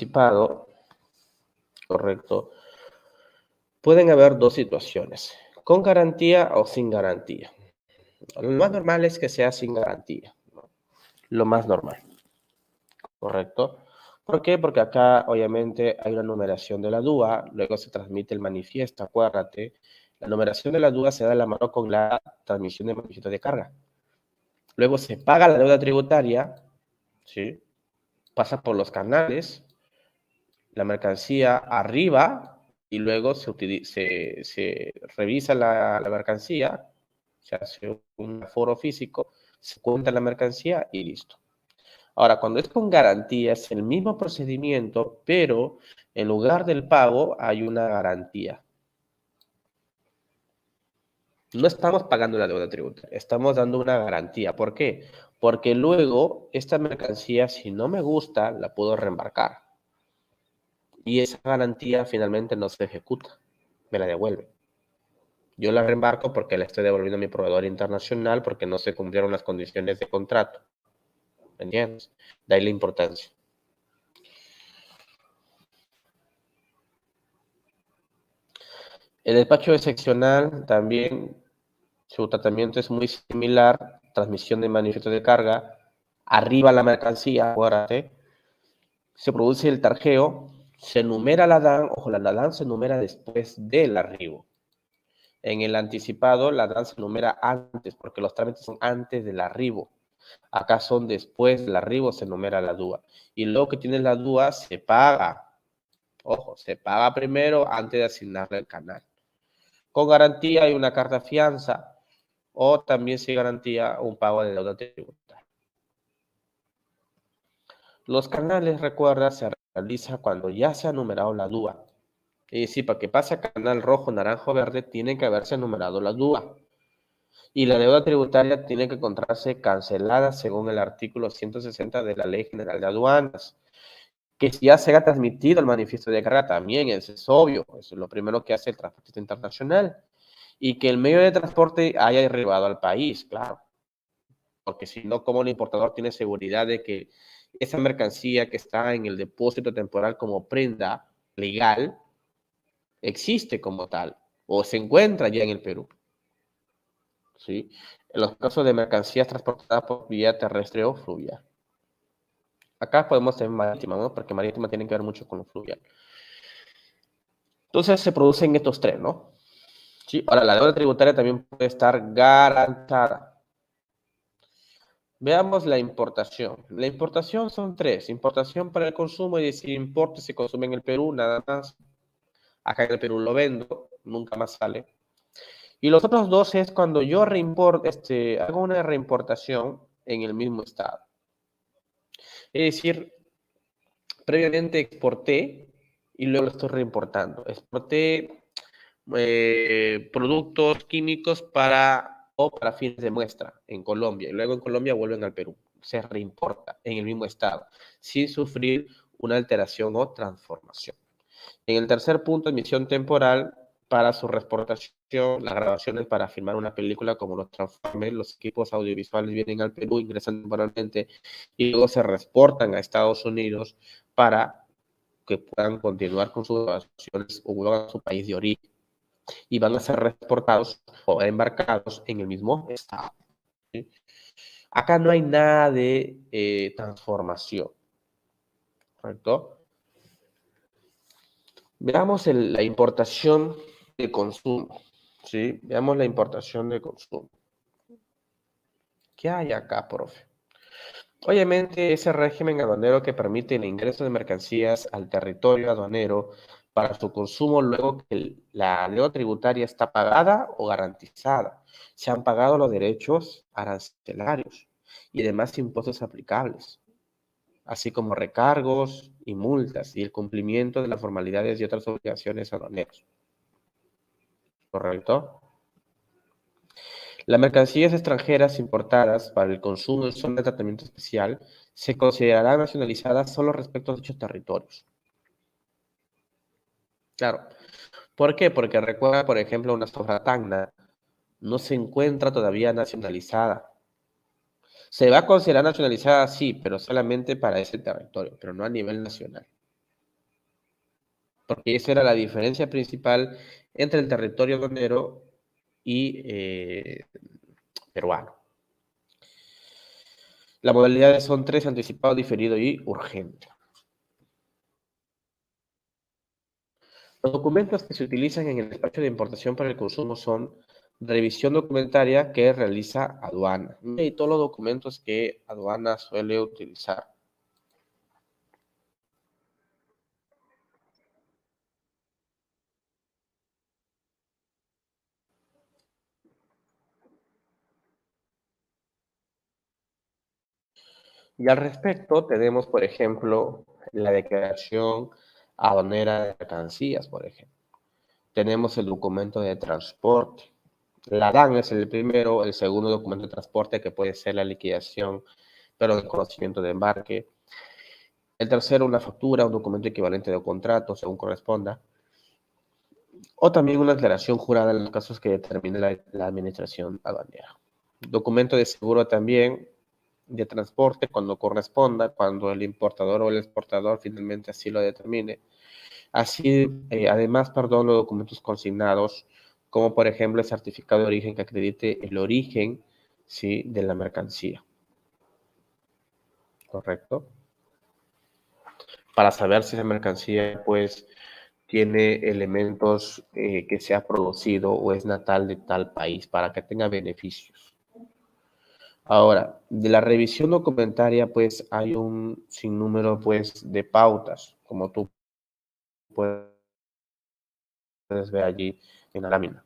anticipado, correcto, pueden haber dos situaciones, con garantía o sin garantía. Lo más normal es que sea sin garantía, ¿no? Lo más normal, correcto. ¿Por qué? Porque acá obviamente hay una numeración de la DUA, luego se transmite el manifiesto, acuérdate. La numeración de la DUA se da de la mano con la transmisión de manifiesto de carga. Luego se paga la deuda tributaria, ¿sí? Pasa por los canales, la mercancía arriba y luego se revisa la mercancía, se hace un aforo físico, se cuenta la mercancía y listo. Ahora, cuando es con garantía, es el mismo procedimiento, pero en lugar del pago hay una garantía. No estamos pagando la deuda tributaria, estamos dando una garantía. ¿Por qué? Porque luego esta mercancía, si no me gusta, la puedo reembarcar. Y esa garantía finalmente no se ejecuta, me la devuelve. Yo la reembarco porque la estoy devolviendo a mi proveedor internacional porque no se cumplieron las condiciones de contrato. ¿Me entiendes? De ahí la importancia. El despacho excepcional también, su tratamiento es muy similar, transmisión de manifiesto de carga, arriba la mercancía, acuérdate, se produce el tarjeo, se numera la DAN, ojo, la DAN se numera después del arribo. En el anticipado, la DAN se numera antes, porque los trámites son antes del arribo. Acá son después del arribo, se numera la DUA. Y luego que tienes la DUA, se paga. Ojo, se paga primero antes de asignarle el canal. Con garantía hay una carta fianza o también se garantía un pago de deuda tributaria. Los canales, recuerda, se realiza cuando ya se ha numerado la DUA. Es decir, para que pase a canal rojo, naranjo, verde, tiene que haberse numerado la DUA. Y la deuda tributaria tiene que encontrarse cancelada según el artículo 160 de la Ley General de Aduanas. Que si ya se ha transmitido el manifiesto de carga también, eso es obvio, eso es lo primero que hace el transportista internacional. Y que el medio de transporte haya arribado al país, claro. Porque si no, ¿cómo el importador tiene seguridad de que esa mercancía que está en el depósito temporal como prenda legal existe como tal o se encuentra ya en el Perú? ¿Sí? En los casos de mercancías transportadas por vía terrestre o fluvial. Acá podemos tener marítima, ¿no? Porque marítima tiene que ver mucho con lo fluvial. Entonces se producen estos tres, ¿no? Sí. Ahora, la deuda tributaria también puede estar garantizada. Veamos la importación. La importación son tres. Importación para el consumo, es decir, importe se consume en el Perú, nada más. Acá en el Perú lo vendo, nunca más sale. Y los otros dos es cuando yo hago una reimportación en el mismo estado. Es decir, previamente exporté y luego lo estoy reimportando. Exporté productos químicos para fines de muestra en Colombia y luego en Colombia vuelven al Perú. Se reimporta en el mismo estado sin sufrir una alteración o transformación. En el tercer punto, emisión temporal para su reexportación, las grabaciones para filmar una película como los Transformers, los equipos audiovisuales vienen al Perú, ingresan temporalmente y luego se reexportan a Estados Unidos para que puedan continuar con sus grabaciones o vuelvan a su país de origen y van a ser reexportados o embarcados en el mismo estado. ¿Sí? Acá no hay nada de transformación, ¿correcto? Veamos la importación de consumo, ¿sí? Veamos la importación de consumo. ¿Qué hay acá, profe? Obviamente, ese régimen aduanero que permite el ingreso de mercancías al territorio aduanero para su consumo luego que la deuda tributaria está pagada o garantizada. Se han pagado los derechos arancelarios y demás impuestos aplicables, así como recargos y multas y el cumplimiento de las formalidades y otras obligaciones aduaneras. ¿Correcto? Las mercancías extranjeras importadas para el consumo en zona de tratamiento especial se considerarán nacionalizadas solo respecto a dichos territorios. Claro. ¿Por qué? Porque recuerda, por ejemplo, una soja tacna no se encuentra todavía nacionalizada. Se va a considerar nacionalizada, sí, pero solamente para ese territorio, pero no a nivel nacional. porque esa era la diferencia principal entre el territorio aduanero y peruano. Las modalidades son tres: anticipado, diferido y urgente. Los documentos que se utilizan en el despacho de importación para el consumo son revisión documentaria que realiza aduana y todos los documentos que aduana suele utilizar. Y al respecto tenemos, por ejemplo, la declaración aduanera de mercancías, por ejemplo. Tenemos el documento de transporte. La DAN es el primero, el segundo documento de transporte que puede ser la liquidación, pero de conocimiento de embarque. El tercero, una factura, un documento equivalente de contrato, según corresponda. O también una declaración jurada en los casos que determine la administración aduanera. Documento de seguro también de transporte cuando corresponda, cuando el importador o el exportador finalmente así lo determine. Así, además, perdón, los documentos consignados, como por ejemplo el certificado de origen que acredite el origen, ¿sí?, de la mercancía. ¿Correcto? Para saber si esa mercancía, pues, tiene elementos que se ha producido o es natal de tal país, para que tenga beneficios. Ahora, de la revisión documentaria, pues, hay un sinnúmero, pues, de pautas, como tú puedes ver allí en la lámina.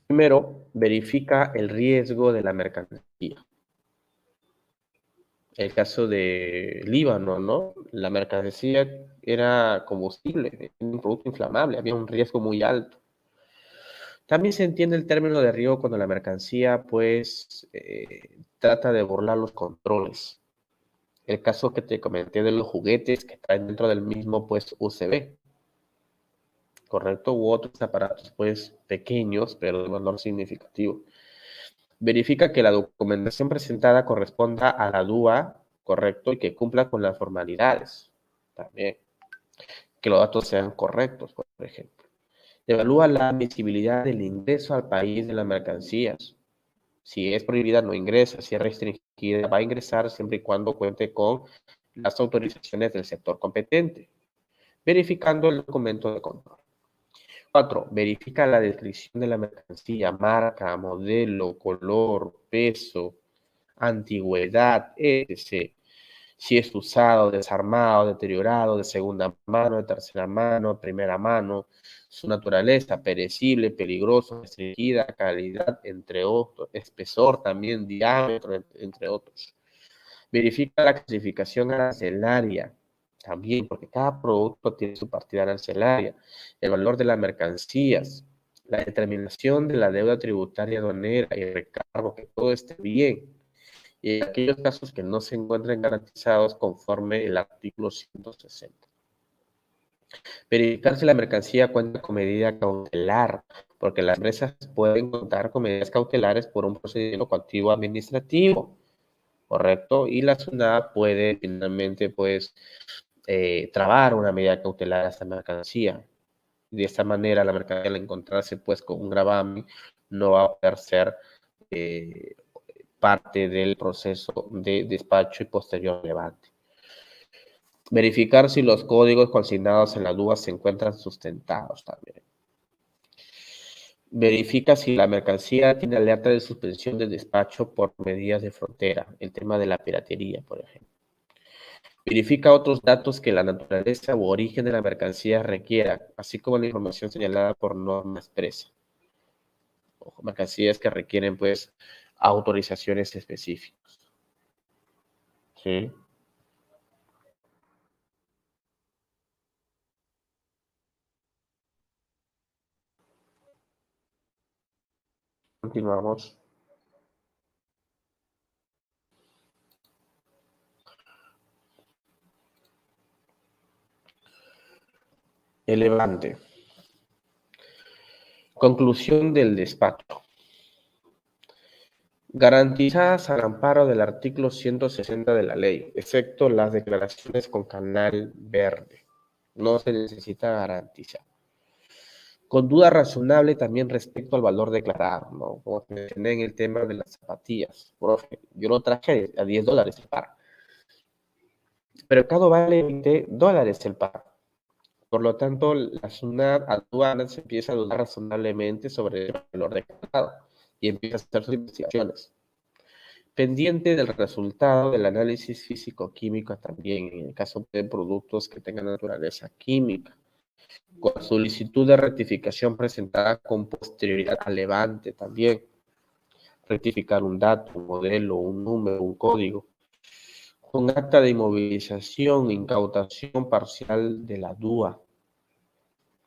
Primero, verifica el riesgo de la mercancía. El caso de Líbano, ¿no? La mercancía era combustible, un producto inflamable, había un riesgo muy alto. También se entiende el término de riesgo cuando la mercancía, pues, trata de burlar los controles. El caso que te comenté de los juguetes que traen dentro del mismo, pues, USB, ¿correcto? U otros aparatos, pues, pequeños, pero de valor significativo. Verifica que la documentación presentada corresponda a la DUA, correcto, y que cumpla con las formalidades. También, que los datos sean correctos, por ejemplo. Evalúa la admisibilidad del ingreso al país de las mercancías. Si es prohibida, no ingresa. Si es restringida, va a ingresar siempre y cuando cuente con las autorizaciones del sector competente, verificando el documento de control. 4. Verifica la descripción de la mercancía, marca, modelo, color, peso, antigüedad, etc. Si es usado, desarmado, deteriorado, de segunda mano, de tercera mano, primera mano, su naturaleza, perecible, peligroso, restringida, calidad, entre otros, espesor también, diámetro, entre otros. Verifica la clasificación arancelaria también, porque cada producto tiene su partida arancelaria, el valor de las mercancías, la determinación de la deuda tributaria aduanera y el recargo, que todo esté bien. Y en aquellos casos que no se encuentren garantizados conforme el artículo 160. Verificar si la mercancía cuenta con medida cautelar, porque las empresas pueden contar con medidas cautelares por un procedimiento coactivo administrativo, ¿correcto? Y la SUNAT puede finalmente, pues, trabar una medida cautelar a esta mercancía. De esta manera, la mercancía, al encontrarse, pues, con un gravamen, no va a poder ser parte del proceso de despacho y posterior levante. Verificar si los códigos consignados en la DUA se encuentran sustentados también. Verifica si la mercancía tiene alerta de suspensión de despacho por medidas de frontera, el tema de la piratería, por ejemplo. Verifica otros datos que la naturaleza u origen de la mercancía requiera, así como la información señalada por norma expresa. Ojo, mercancías que requieren, pues, autorizaciones específicas. ¿Sí? Continuamos. El levante. Conclusión del despacho. garantizadas al amparo del artículo 160 de la ley, excepto las declaraciones con canal verde. No se necesita garantizar. Con duda razonable también respecto al valor declarado, ¿no? Como te mencioné en el tema de las zapatillas. Profe, yo lo traje a $10 el par, pero el mercado vale $20 el par. Por lo tanto, la SUNAT aduanas empieza a dudar razonablemente sobre el valor declarado y empieza a hacer sus investigaciones. Pendiente del resultado del análisis físico-químico también, en el caso de productos que tengan naturaleza química, con solicitud de rectificación presentada con posterioridad al levante también, rectificar un dato, un modelo, un número, un código, con acta de inmovilización, incautación parcial de la DUA,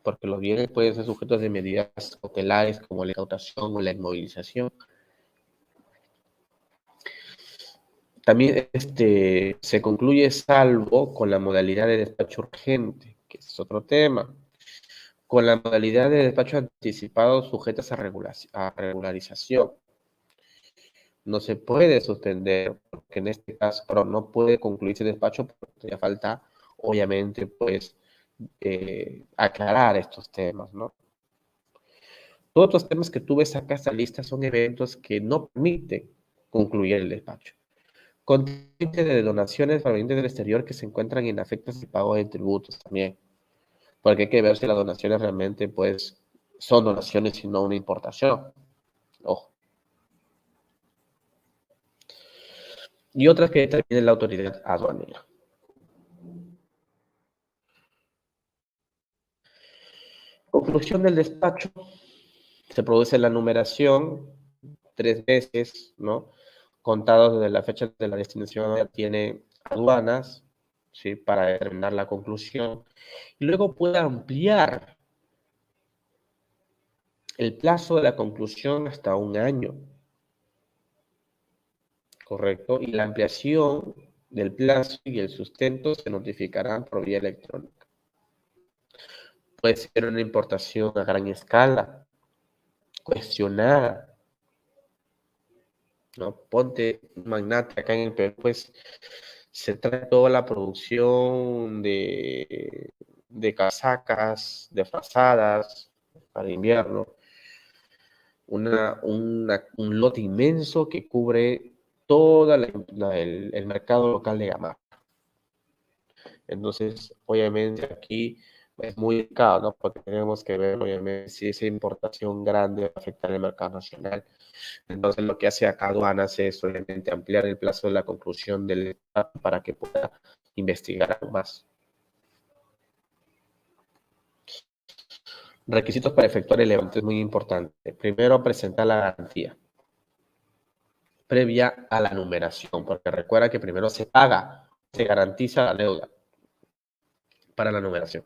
porque los bienes pueden ser sujetos de medidas cautelares como la incautación o la inmovilización. También se concluye salvo con la modalidad de despacho urgente, que es otro tema. Con la modalidad de despacho anticipado sujetas a regularización. No se puede suspender, porque en este caso pero no puede concluirse el despacho porque ya falta, obviamente, pues, aclarar estos temas, ¿no? Todos los temas que tú ves acá, esta lista, son eventos que no permiten concluir el despacho. Contingente de donaciones provenientes del exterior que se encuentran inafectas de pago de tributos también, porque hay que ver si las donaciones realmente, pues, son donaciones y no una importación. Ojo. Y otras que determine la autoridad aduanera. Conclusión del despacho. Se produce la numeración 3 veces, ¿no? Contados desde la fecha de la destinación, ya tiene aduanas, ¿sí? Para determinar la conclusión. Y luego puede ampliar el plazo de la conclusión hasta un año, ¿correcto? Y la ampliación del plazo y el sustento se notificarán por vía electrónica. Puede ser una importación a gran escala, cuestionada, ¿no? Ponte magnate acá en el Perú, pues se trae toda la producción de casacas, de frazadas para invierno, un lote inmenso que cubre todo el mercado local de Gamarra. Entonces, obviamente aquí es muy delicado, ¿no? Porque tenemos que ver, obviamente, si esa importación grande va a afectar el mercado nacional. Entonces, lo que hace acá aduanas es, obviamente, ampliar el plazo de la conclusión del Estado para que pueda investigar aún más. Requisitos para efectuar el levante es muy importante. Primero, presentar la garantía previa a la numeración, porque recuerda que primero se paga, se garantiza la deuda para la numeración.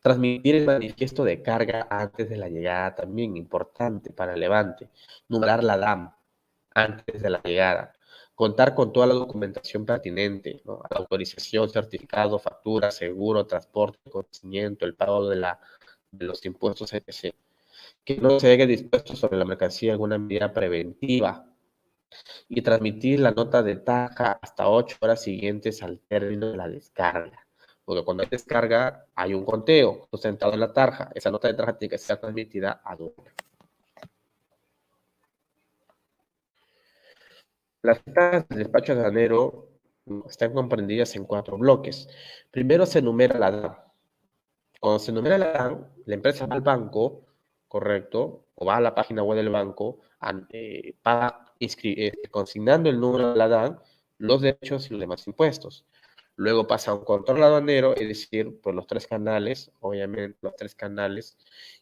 Transmitir el manifiesto de carga antes de la llegada, también importante para el levante. Numerar la DAM antes de la llegada. Contar con toda la documentación pertinente, ¿no? La autorización, certificado, factura, seguro, transporte, conocimiento, el pago de los impuestos, etc. Que no se haya dispuesto sobre la mercancía alguna medida preventiva y transmitir la nota de taja hasta 8 horas siguientes al término de la descarga. Porque cuando hay descarga, hay un conteo sustentado en la tarja. Esa nota de taja tiene que ser transmitida a aduana. Las etapas del despacho aduanero están comprendidas en 4 bloques. Primero se enumera la DAM. Cuando se enumera la DAM, la empresa va al banco, correcto, o va a la página web del banco, paga consignando el número de la DAM, los derechos y los demás impuestos. Luego pasa a un control aduanero, es decir, por los 3 canales, obviamente los 3 canales,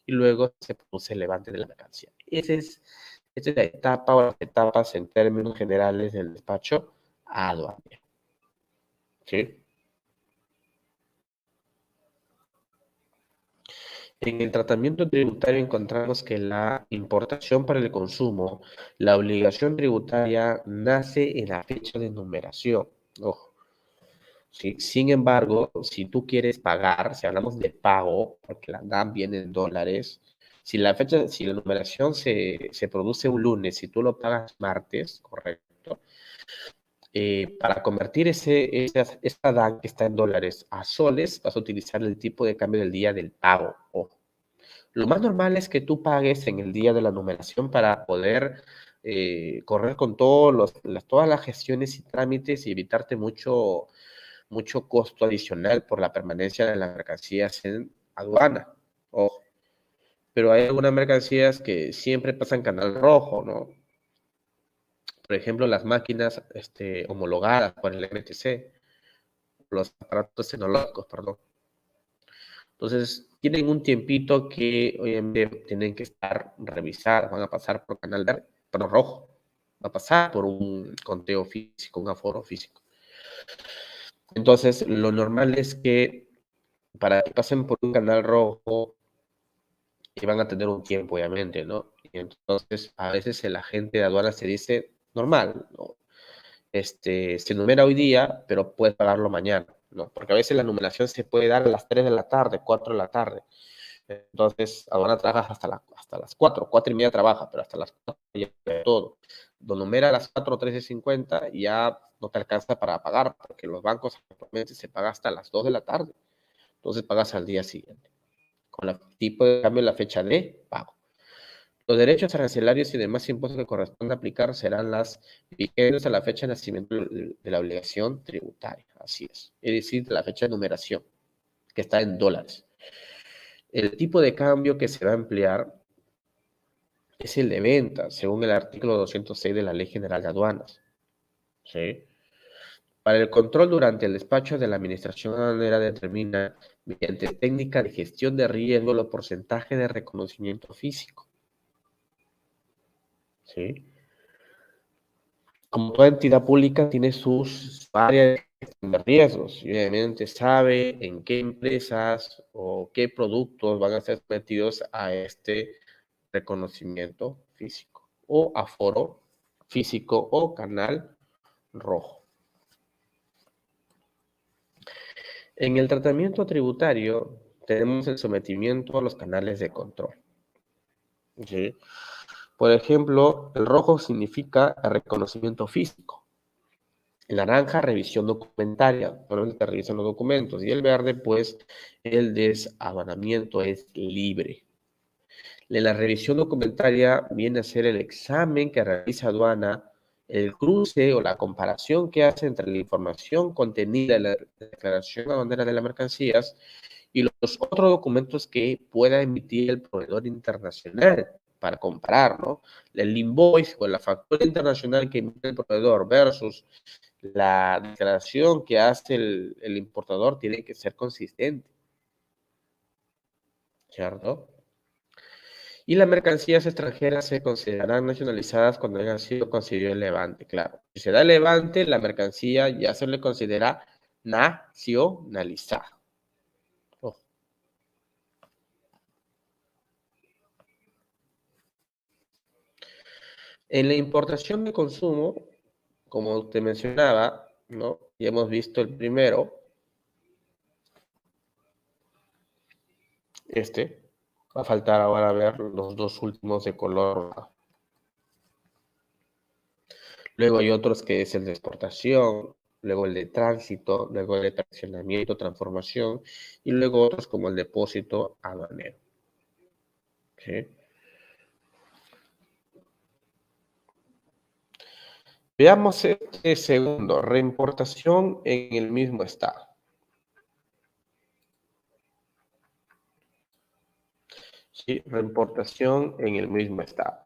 y luego se produce el levante de la mercancía. Esta es la etapa o las etapas en términos generales del despacho aduanero. ¿Sí? En el tratamiento tributario encontramos que la importación para el consumo, la obligación tributaria nace en la fecha de numeración. Ojo. ¿Sí? Sin embargo, si tú quieres pagar, si hablamos de pago, porque la DAM viene en dólares, Si la numeración se produce un lunes y tú lo pagas martes, correcto, para convertir esa DAN que está en dólares a soles, vas a utilizar el tipo de cambio del día del pago. Ojo. Lo más normal es que tú pagues en el día de la numeración para poder correr con todas las gestiones y trámites y evitarte mucho costo adicional por la permanencia de las mercancías en aduana. Ojo. Pero hay algunas mercancías que siempre pasan canal rojo, ¿no? Por ejemplo, las máquinas homologadas por el MTC, los aparatos tecnológicos, perdón. Entonces, tienen un tiempito que obviamente tienen que estar revisadas, van a pasar por canal verde, perdón, rojo, va a pasar por un conteo físico, un aforo físico. Entonces, lo normal es que para que pasen por un canal rojo, y van a tener un tiempo, obviamente, ¿no? Y entonces, a veces el agente de aduana se dice, normal, ¿no? Se numera hoy día, pero puedes pagarlo mañana, ¿no? Porque a veces la numeración se puede dar a las 3 de la tarde, 4 de la tarde. Entonces, aduana trabaja hasta las 4, 4 y media trabaja, pero hasta las 4 ya todo. Lo numera a las 4, 13:50 y ya no te alcanza para pagar, porque los bancos actualmente se paga hasta las 2 de la tarde. Entonces, pagas al día siguiente, con el tipo de cambio en la fecha de pago. Los derechos arancelarios y demás impuestos que corresponde aplicar serán las vigentes a la fecha de nacimiento de la obligación tributaria. Así es decir, la fecha de numeración, que está en dólares. El tipo de cambio que se va a emplear es el de venta, según el artículo 206 de la Ley General de Aduanas. ¿Sí? Para el control durante el despacho de la Administración Aduanera determina, mediante técnica de gestión de riesgo, los porcentajes de reconocimiento físico. ¿Sí? Como toda entidad pública tiene sus áreas de riesgos y obviamente sabe en qué empresas o qué productos van a ser sometidos a este reconocimiento físico o aforo físico o canal rojo. En el tratamiento tributario tenemos el sometimiento a los canales de control. ¿Sí? Por ejemplo, el rojo significa el reconocimiento físico. El naranja, revisión documentaria, normalmente te revisan los documentos. Y el verde, pues, el desaduanamiento es libre. La revisión documentaria viene a ser el examen que realiza aduana, el cruce o la comparación que hace entre la información contenida en la declaración aduanera de las mercancías y los otros documentos que pueda emitir el proveedor internacional para comparar, ¿no? El invoice o la factura internacional que emite el proveedor versus la declaración que hace el importador tiene que ser consistente, ¿cierto? Y las mercancías extranjeras se considerarán nacionalizadas cuando hayan sido concedido el levante, claro. Si se da el levante, la mercancía ya se le considera nacionalizada. Ojo. En la importación de consumo, como te mencionaba, ¿no? Ya hemos visto el primero, va a faltar ahora ver los dos últimos de color rojo. Luego hay otros que es el de exportación, luego el de tránsito, luego el de fraccionamiento, transformación, y luego otros como el depósito aduanero. ¿Sí? Veamos este segundo, reimportación en el mismo estado. ¿Sí? Reimportación en el mismo estado.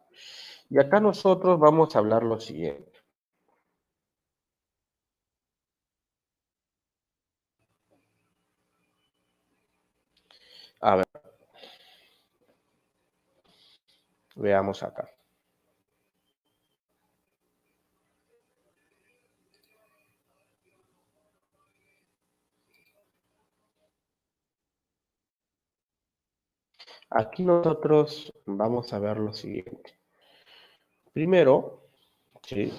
Y acá nosotros vamos a hablar lo siguiente. A ver, veamos acá. Aquí nosotros vamos a ver lo siguiente. Primero, ¿sí?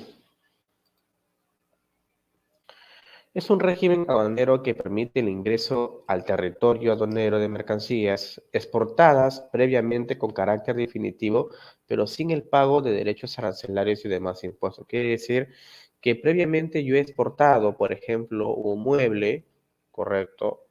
Es un régimen aduanero que permite el ingreso al territorio aduanero de mercancías exportadas previamente con carácter definitivo, pero sin el pago de derechos arancelarios y demás impuestos. Quiere decir que previamente yo he exportado, por ejemplo, un mueble, correcto,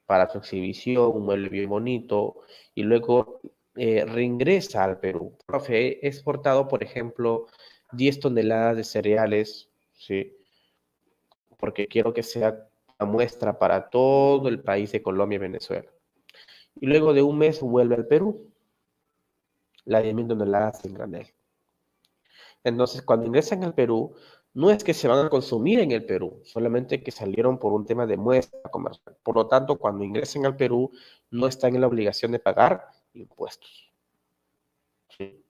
para su exhibición, un mueble bien bonito, y luego reingresa al Perú. Profe, he exportado, por ejemplo, 10 toneladas de cereales, ¿sí? Porque quiero que sea una muestra para todo el país de Colombia y Venezuela. Y luego de un mes vuelve al Perú, las 10.000 toneladas en granel. Entonces, cuando ingresan al Perú, no es que se van a consumir en el Perú, solamente que salieron por un tema de muestra comercial. Por lo tanto, cuando ingresen al Perú, no están en la obligación de pagar impuestos. ¿Sí?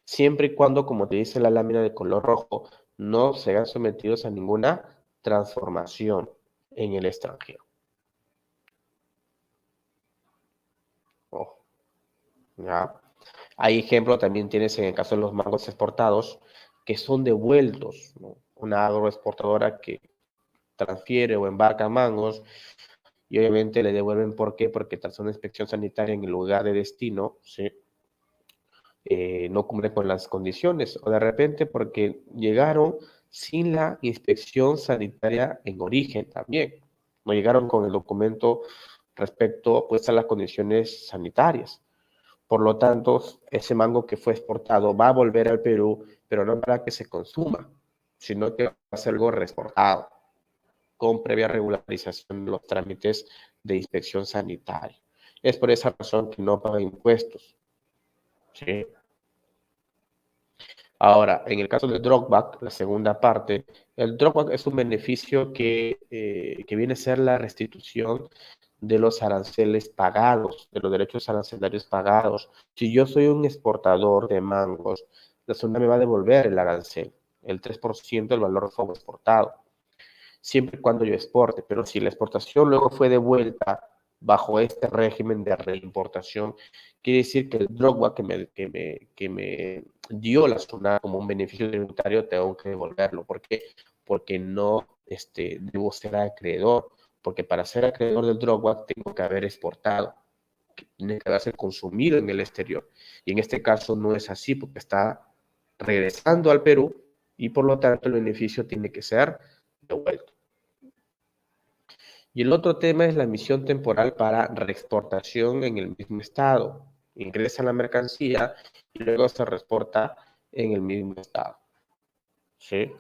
Siempre y cuando, como te dice la lámina de color rojo, no sean sometidos a ninguna transformación en el extranjero. Ojo, ¿ya? Hay ejemplo, también tienes en el caso de los mangos exportados, que son devueltos, ¿no? Una agroexportadora que transfiere o embarca mangos y obviamente le devuelven, ¿por qué? Porque tras una inspección sanitaria en el lugar de destino, ¿sí? No cumple con las condiciones, o de repente porque llegaron sin la inspección sanitaria en origen también, no llegaron con el documento respecto pues a las condiciones sanitarias. Por lo tanto, ese mango que fue exportado va a volver al Perú, pero no para que se consuma, sino que va a ser algo reexportado con previa regularización de los trámites de inspección sanitaria. Es por esa razón que no paga impuestos. ¿Sí? Ahora, en el caso del drawback, la segunda parte, el drawback es un beneficio que viene a ser la restitución de los aranceles pagados, de los derechos arancelarios pagados. Si yo soy un exportador de mangos, la zona me va a devolver el arancel, el 3% del valor exportado, siempre y cuando yo exporte. Pero si la exportación luego fue devuelta bajo este régimen de reimportación, quiere decir que el drawback que me dio la zona como un beneficio tributario, tengo que devolverlo. ¿Por qué? Porque no debo ser acreedor, porque para ser acreedor del drawback tengo que haber exportado, tiene que haberse consumido en el exterior. Y en este caso no es así, porque está regresando al Perú y por lo tanto el beneficio tiene que ser devuelto. Y el otro tema es la emisión temporal para reexportación en el mismo estado. Ingresa la mercancía y luego se reexporta en el mismo estado. ¿Sí?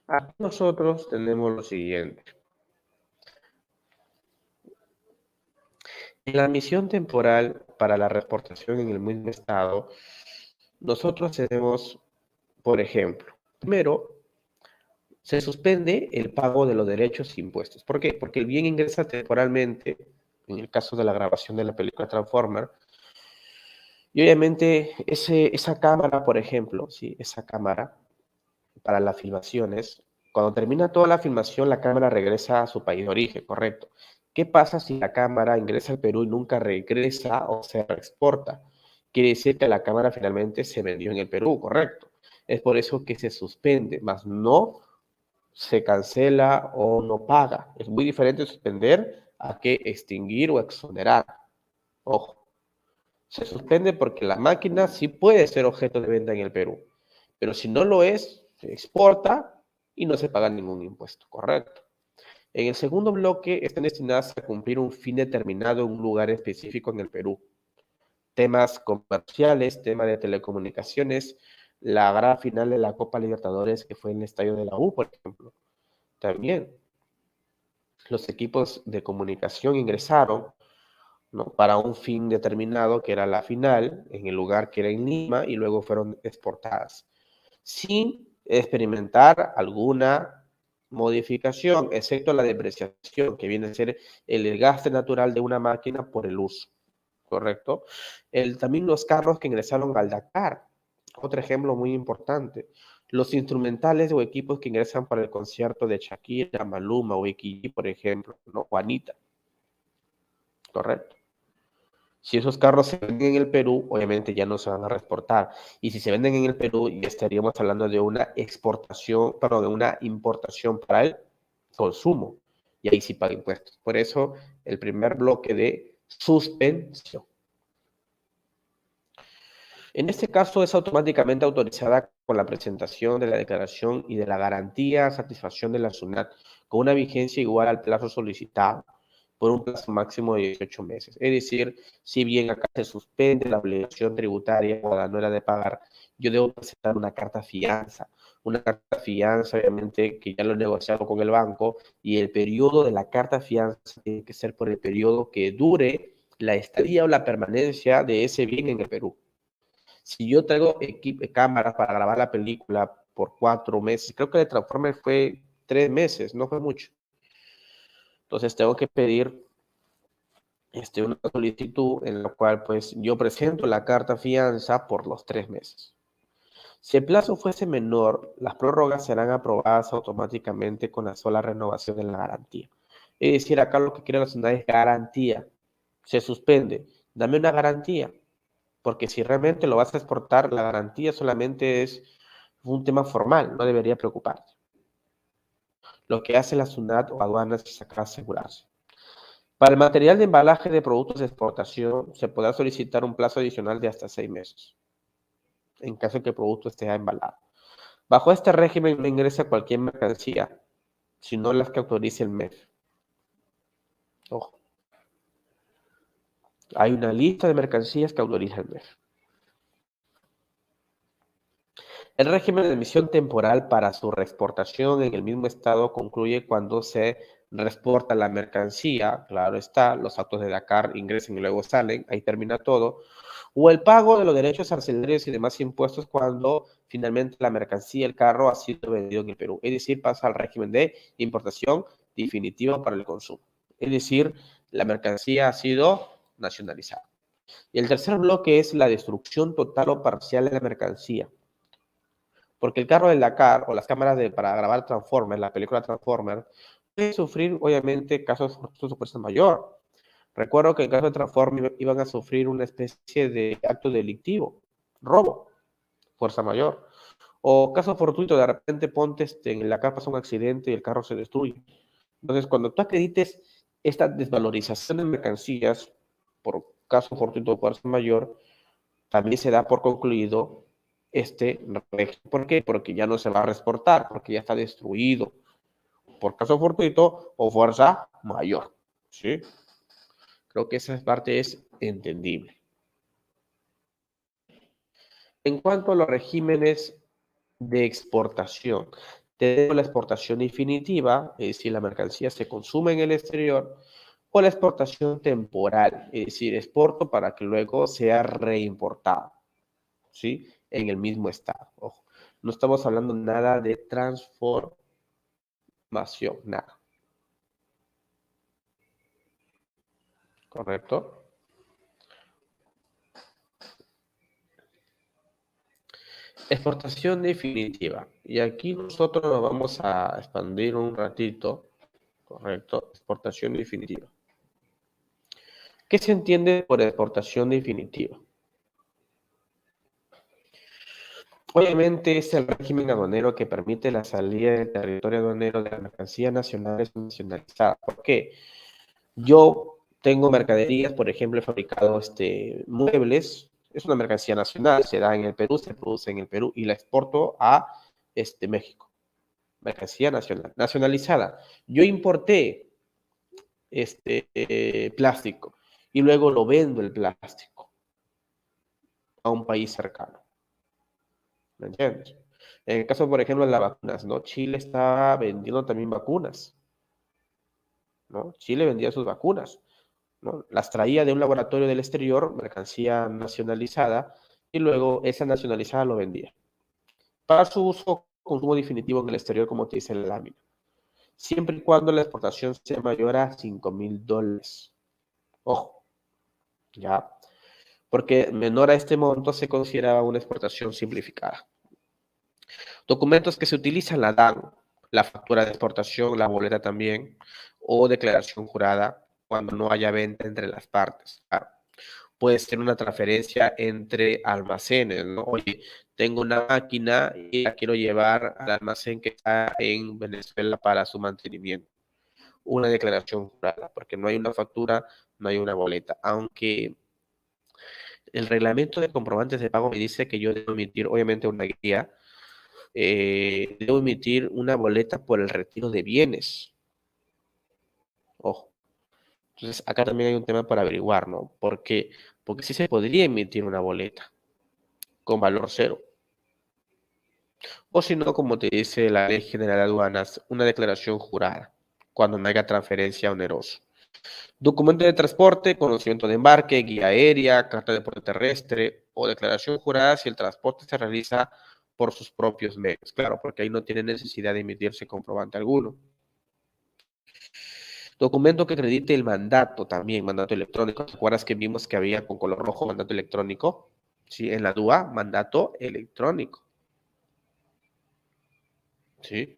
Aquí nosotros tenemos lo siguiente. En la emisión temporal para la reexportación en el mismo estado, nosotros tenemos, por ejemplo, primero, se suspende el pago de los derechos e impuestos. ¿Por qué? Porque el bien ingresa temporalmente, en el caso de la grabación de la película Transformer, y obviamente esa cámara, por ejemplo, ¿sí? Esa cámara para las filmaciones, cuando termina toda la filmación, la cámara regresa a su país de origen, correcto. ¿Qué pasa si la cámara ingresa al Perú y nunca regresa o se reexporta? Quiere decir que la cámara finalmente se vendió en el Perú, correcto. Es por eso que se suspende, más no se cancela o no paga. Es muy diferente suspender a que extinguir o exonerar. Ojo. Se suspende porque la máquina sí puede ser objeto de venta en el Perú, pero si no lo es, se exporta y no se paga ningún impuesto, correcto. En el segundo bloque están destinadas a cumplir un fin determinado en un lugar específico en el Perú. Temas comerciales, tema de telecomunicaciones, la gran final de la Copa Libertadores que fue en el estadio de la U, por ejemplo. También los equipos de comunicación ingresaron, ¿no? Para un fin determinado, que era la final, en el lugar que era en Lima, y luego fueron exportadas, sin experimentar alguna modificación, excepto la depreciación, que viene a ser el desgaste natural de una máquina por el uso, ¿correcto? También los carros que ingresaron al Dakar, otro ejemplo muy importante. Los instrumentales o equipos que ingresan para el concierto de Shakira, Maluma o X, por ejemplo, ¿no? Juanita, ¿correcto? Si esos carros se venden en el Perú, obviamente ya no se van a reexportar. Y si se venden en el Perú, ya estaríamos hablando de una exportación, perdón, de una importación para el consumo. Y ahí sí paga impuestos. Por eso, el primer bloque de suspensión. En este caso, es automáticamente autorizada con la presentación de la declaración y de la garantía de satisfacción de la SUNAT con una vigencia igual al plazo solicitado por un plazo máximo de 18 meses. Es decir, si bien acá se suspende la obligación tributaria o la no era de pagar, yo debo presentar una carta fianza. Una carta fianza, obviamente, que ya lo he negociado con el banco y el periodo de la carta fianza tiene que ser por el periodo que dure la estadía o la permanencia de ese bien en el Perú. Si yo traigo cámaras para grabar la película por 4 meses, creo que de Transformers fue 3 meses, no fue mucho. Entonces tengo que pedir una solicitud en la cual pues yo presento la carta fianza por los 3 meses. Si el plazo fuese menor, las prórrogas serán aprobadas automáticamente con la sola renovación de la garantía. Es decir, acá lo que quiere la SUNAT es garantía. Se suspende. Dame una garantía. Porque si realmente lo vas a exportar, la garantía solamente es un tema formal, no debería preocuparte. Lo que hace la SUNAT o aduanas es sacar asegurarse. Para el material de embalaje de productos de exportación, se podrá solicitar un plazo adicional de hasta 6 meses, en caso de que el producto esté embalado. Bajo este régimen no ingresa cualquier mercancía, sino las que autorice el MEF. Ojo, hay una lista de mercancías que autoriza el MEF. El régimen de emisión temporal para su reexportación en el mismo estado concluye cuando se reexporta la mercancía, claro está, los actos de Dakar ingresan y luego salen, ahí termina todo, o el pago de los derechos arancelarios y demás impuestos cuando finalmente la mercancía, el carro, ha sido vendido en el Perú. Es decir, pasa al régimen de importación definitiva para el consumo. Es decir, la mercancía ha sido nacionalizada. Y el tercer bloque es la destrucción total o parcial de la mercancía. Porque el carro del Dakar o las cámaras para grabar Transformers, la película Transformers, pueden sufrir obviamente casos forzosos de fuerza mayor. Recuerdo que en el caso de Transformers iban a sufrir una especie de acto delictivo, robo, fuerza mayor. O caso fortuito, de repente ponte en la capa pasa un accidente y el carro se destruye. Entonces, cuando tú acredites esta desvalorización de mercancías por caso fortuito o fuerza mayor, también se da por concluido ¿por qué? Porque ya no se va a reexportar, porque ya está destruido por caso fortuito o fuerza mayor. ¿Sí? Creo que esa parte es entendible. En cuanto a los regímenes de exportación, tenemos la exportación definitiva, es decir, la mercancía se consume en el exterior, o la exportación temporal, es decir, exporto para que luego sea reimportado, ¿sí? En el mismo estado. Ojo, no estamos hablando nada de transformación, nada. ¿Correcto? Exportación definitiva. Y aquí nosotros nos vamos a expandir un ratito. Correcto. Exportación definitiva. ¿Qué se entiende por exportación definitiva? Obviamente es el régimen aduanero que permite la salida del territorio aduanero de las mercancías nacionales nacionalizadas. ¿Por qué? Yo tengo mercaderías, por ejemplo, he fabricado muebles, es una mercancía nacional, se da en el Perú, se produce en el Perú y la exporto a México. Mercancía nacional, nacionalizada. Yo importé plástico y luego lo vendo el plástico a un país cercano. ¿Me entiendes? En el caso, por ejemplo, de las vacunas, ¿no? Chile está vendiendo también vacunas, ¿no? Chile vendía sus vacunas, ¿no? Las traía de un laboratorio del exterior, mercancía nacionalizada, y luego esa nacionalizada lo vendía. Para su uso, consumo definitivo en el exterior, como te dice la lámina. Siempre y cuando la exportación sea mayor a $5,000. Ojo, ya. Porque menor a este monto se considera una exportación simplificada. Documentos que se utilizan la DAN, la factura de exportación, la boleta también, o declaración jurada cuando no haya venta entre las partes. Claro. puede ser una transferencia entre almacenes, ¿no? Oye, tengo una máquina y la quiero llevar al almacén que está en Venezuela para su mantenimiento. Una declaración jurada, porque no hay una factura, no hay una boleta, aunque el reglamento de comprobantes de pago me dice que yo debo emitir, obviamente, una guía, debo emitir una boleta por el retiro de bienes. Ojo. Entonces, acá también hay un tema para averiguar, ¿no? Porque sí se podría emitir una boleta con valor cero. O si no, como te dice la Ley General de Aduanas, una declaración jurada, cuando no haya transferencia onerosa. Documento de transporte, conocimiento de embarque, guía aérea, carta de puerto terrestre o declaración jurada si el transporte se realiza por sus propios medios. Claro, porque ahí no tiene necesidad de emitirse comprobante alguno. Documento que acredite el mandato también, mandato electrónico. ¿Te acuerdas que vimos que había con color rojo mandato electrónico? Sí, en la DUA, mandato electrónico. Sí,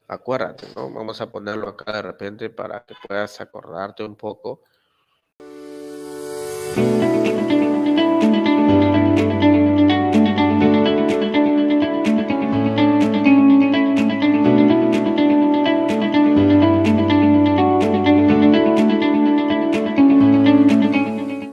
acuérdate, ¿no? Vamos a ponerlo acá de repente para que puedas acordarte un poco.